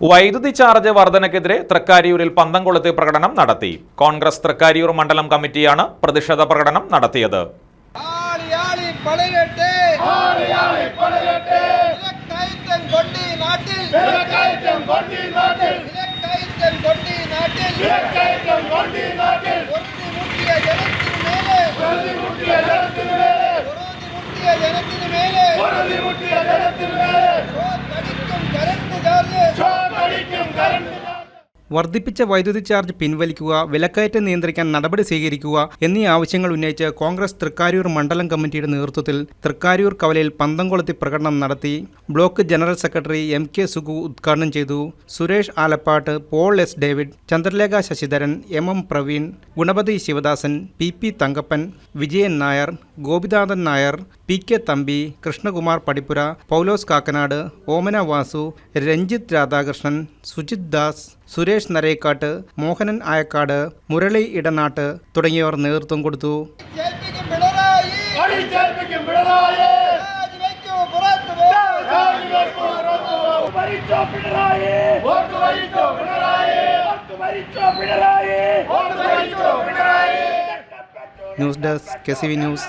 വൈദ്യുതി ചാർജ് വർധനയ്ക്കെതിരെ തൃക്കാരിയൂരിൽ പന്തംകൊളുത്തി പ്രകടനം നടത്തി. കോൺഗ്രസ് തൃക്കാരിയൂർ മണ്ഡലം കമ്മിറ്റിയാണ് പ്രതിഷേധ പ്രകടനം നടത്തിയത്. വർദ്ധിപ്പിച്ച വൈദ്യുതി ചാർജ് പിൻവലിക്കുക, വിലക്കയറ്റം നിയന്ത്രിക്കാൻ നടപടി സ്വീകരിക്കുക എന്നീ ആവശ്യങ്ങൾ ഉന്നയിച്ച് കോൺഗ്രസ് തൃക്കാരിയൂർ മണ്ഡലം കമ്മിറ്റിയുടെ നേതൃത്വത്തിൽ തൃക്കാരിയൂർ കവലയിൽ പന്തംകൊളുത്തി പ്രകടനം നടത്തി. Block general secretary MK Sugu ഉദ്ഘാടനം ചെയ്തു. Suresh Alappat, Paul S David, Chandralekha Sasidharan, MM Praveen, Ganapathi Sivadasan, PP Thankappan, Vijayan Nair, Gopinathan Nair, PK Thampi, Krishnakumar Padippura, Paulose Kakkanad, Omana Vasu, Ranjith Radhakrishnan, Sujith Das, Suresh Narekkat, Mohanan Ayakkad, Murali Edanad തുടങ്ങിയവർ നേതൃത്വം കൊടുത്തു. News desk KCV news.